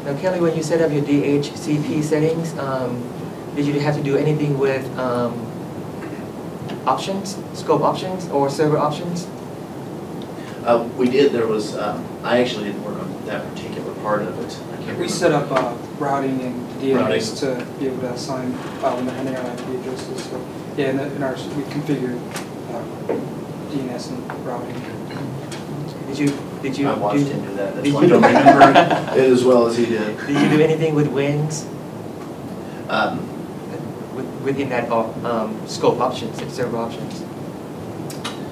Now, Kelly, when you set up your DHCP settings, did you have to do anything with options, scope options, or server options? We did. There was. I actually didn't work on that particular part of it. I can't remember. We set up routing and DNS Routing. to be able to assign file depending on IP addresses. So yeah, in ours we configured DNS and routing. Did you I watched do, him do that. That's did why I you- don't remember it as well as he did. Did you do anything with WINS Um, within that scope options and server options?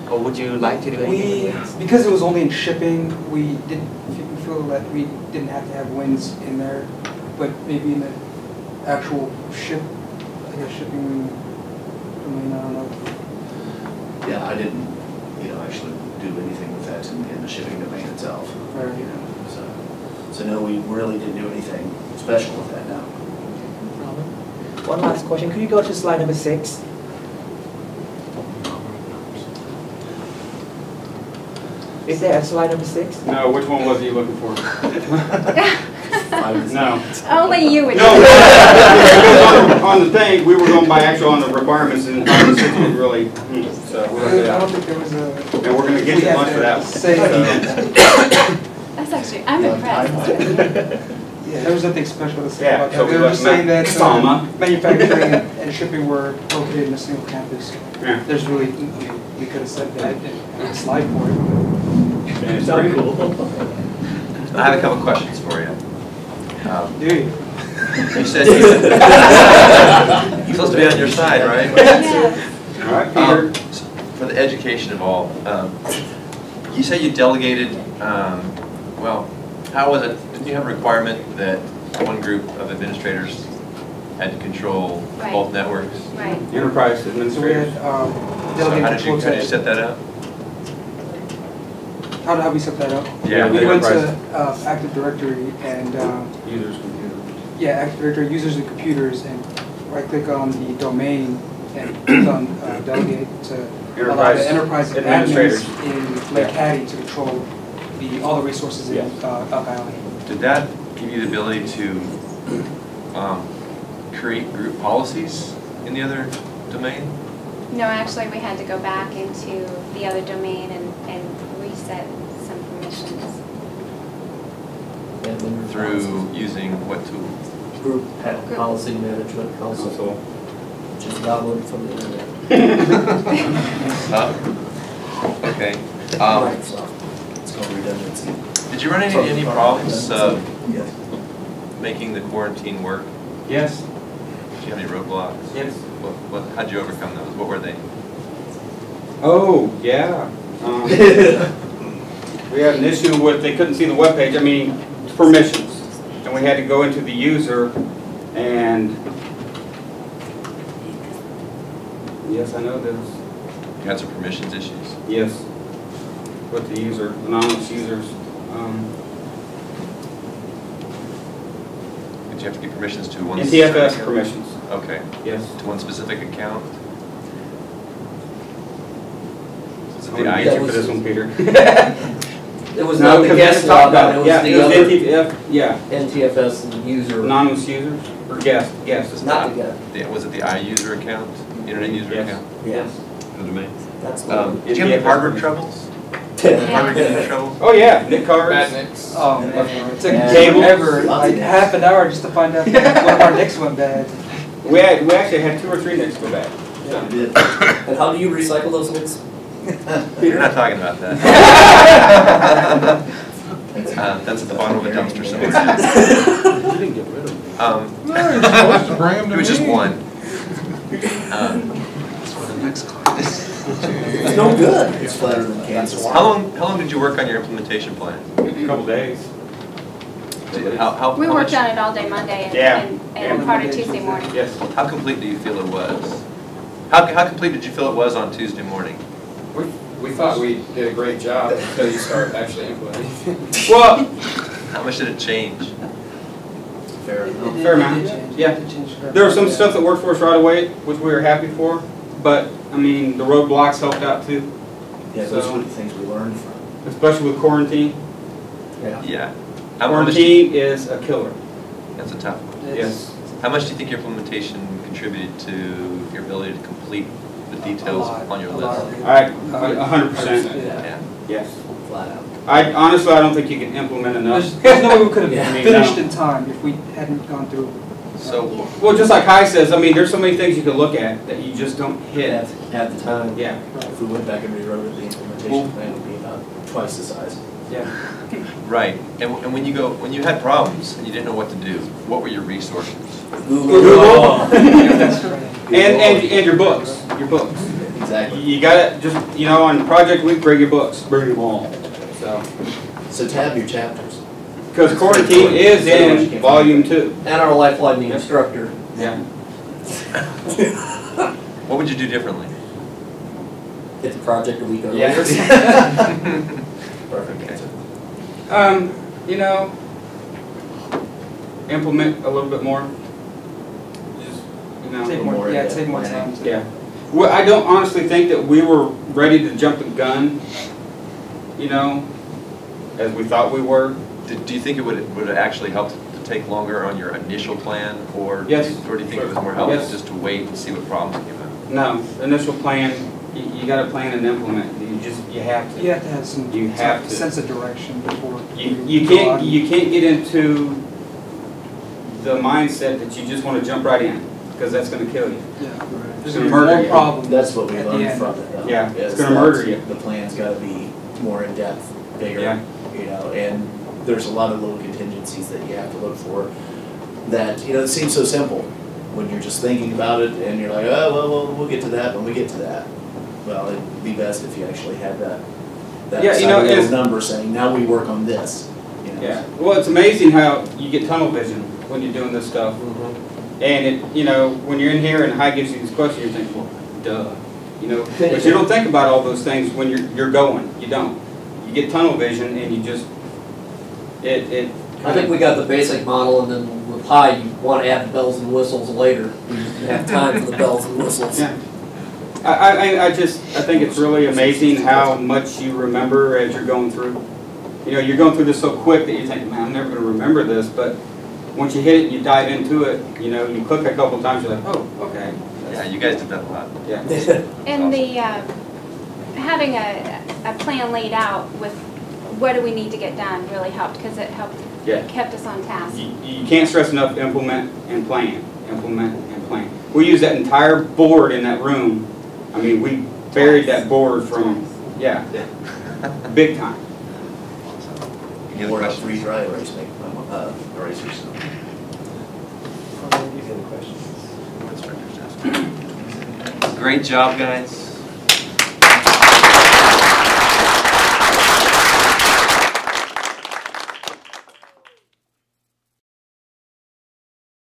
Or would you like to do anything with WINS? Because it was only in shipping, we feel that we didn't have to have wins in there, but maybe in the actual shipping domain, I don't know. yeah, I didn't, actually do anything with that in the shipping domain itself. Right. So no, we really didn't do anything special with that now. No problem. One last question. Could you go to slide number 6? Is there a slide number 6? No, which one was he looking for? No. Only you would. No, on the thing, we were going by actual on the requirements, and on the 6 didn't really, so we left it I don't out. think there was a. And we're going to get you lunch for that one. Say, That's actually, I'm impressed. yeah, there was nothing special to say Yeah, about so that. we They were just left saying that Sama. manufacturing and shipping were located in a single campus. Yeah. There's really, we could have said that in a slide for it. And it's pretty cool. I have a couple questions for you. Do you? You said you're supposed to be on your side, right? Yeah. All right, Peter. For the education of all, you say you delegated, well, how was it? Did you have a requirement that one group of administrators had to control Right. both networks? Right. Enterprise So we administrators. had So how delegated did you control set that up? How we set that up? Yeah, We the went to enterprise. Active Directory and, Users computer. yeah, Active Directory users and computers, and right-click on the domain and click on delegate to allow the enterprise administrators. admins in Lake Hattie to control all the resources in Yes. Elk Island. Did that give you the ability to create group policies in the other domain? No, actually, we had to go back into the other domain and reset some permissions. Through using what tool? Group policy management console, which is downloaded from the internet. Okay. Microsoft. It's called redundancy. Did you run into any problems Yes. making the quarantine work? Yes. Did you have any roadblocks? Yes. How'd you overcome those? What were they? Oh, yeah. We had an issue with, they couldn't see the webpage, I mean, permissions. And we had to go into the user and, yes, I know this, You had some permissions issues? yes, with the user, anonymous users. Did you have to give permissions to one specific NTFS account? permissions, Okay. yes. To one specific account? Is it I'm the gonna IE? get you for this one, Peter. It was No, not the because we had guest to talk log, about it was yeah, the it was other NTFS, yeah, NTFS and user, anonymous users, or guest, It's not the guest. Was it the iUser account? Internet user Yes. account? Yes, In the domain? that's the one. Did you have any hardware troubles? Hardware getting into trouble? Oh, yeah, Nick cards. Oh, man, it took Cable. forever, like half an hour just to find out that one of our nicks went bad. We actually had 2 or 3 Nicks go back. We did. And how do you recycle those links? We're not talking about that. That's at the bottom of a dumpster somewhere. You didn't get rid of them. You're supposed to bring them to It was just me. one. It's no good. It's flatter than Kansas. How long did you work on your implementation plan? A couple days. How We how worked much- on it all day Monday Yeah. and part of Tuesday morning. Yes. How complete do you feel it was? How complete did you feel it was on Tuesday morning? We thought we did a great job until you start actually implementing. Well, How much did it change? Fair enough. Fair amount. Yeah. There was some stuff that worked for us right away, which we were happy for, but, I mean, the roadblocks helped out too, Yeah, those were the things we learned from. especially with quarantine. Yeah. Yeah. Quarantine is a killer. That's a tough one. Yes. How much do you think your implementation contributed to your ability to complete the details on your list? I 100%. Yeah. Yes. Flat out. Honestly, I don't think you can implement enough. There's no way we could have Yeah. finished in time if we hadn't gone through. So, Well, just like Kai says, I mean, there's so many things you can look at that you just don't hit. At the time. Yeah. If we went back and rewrote it, the implementation plan would be about twice the size. Yeah. right, and when you had problems and you didn't know what to do, what were your resources? Google. That's right. And your books. Your books. Exactly. You gotta just, on Project Week, bring your books. Bring them all. So tab your chapters. Because quarantine is in volume 2. And our lifeline instructor. Yeah. What would you do differently? Get the project a week earlier. Yes. Perfect answer. Implement a little bit more. Just, Take more, yeah, take more time. to- Yeah. Well, I don't honestly think that we were ready to jump the gun, as we thought we were. Do you think it would have actually helped to take longer on your initial plan, or Yes. or do you think it was more helpful Yes. just to wait and see what problems came up? No, initial plan, you gotta plan and implement. You have to. You have to have some You have to. sense of direction before. You go out. can't get into the mindset that you just wanna jump right in, because that's gonna kill you. Yeah. It's There's gonna gonna be murder more you. problems. That's what we at the learned end. from it though. Yeah, it's is gonna that murder you. The plan's gotta be more in-depth, bigger, Yeah. And there's a lot of little contingencies that you have to look for that, it seems so simple when you're just thinking about it and you're like, oh, well, we'll get to that when we get to that. Well, it'd be best if you actually had that Yeah, side it's- little number saying, now we work on this. Yeah, well, it's amazing how you get tunnel vision when you're doing this stuff. And when you're in here and Hy gives you these questions, you're thinking, well, duh. But you don't think about all those things when you're going. You don't. You get tunnel vision and you just, it I think we got the basic model, and then with Hy, you want to add the bells and whistles later. We just didn't have time for the bells and whistles. Yeah. I think it's really amazing how much you remember as you're going through. You're going through this so quick that you think, man, I'm never going to remember this, but once you hit it, you dive into it, you click a couple times, you're like, oh, okay. Yeah, you guys did that a lot. Yeah. And the, having a plan laid out with what do we need to get done really helped, because it helped, Yeah. kept us on task. You can't stress enough, implement and plan, implement and plan. We used that entire board in that room. I mean, we buried that board from, yeah, big time. Any other Or a questions? freeze-dry erasers. Great job, guys.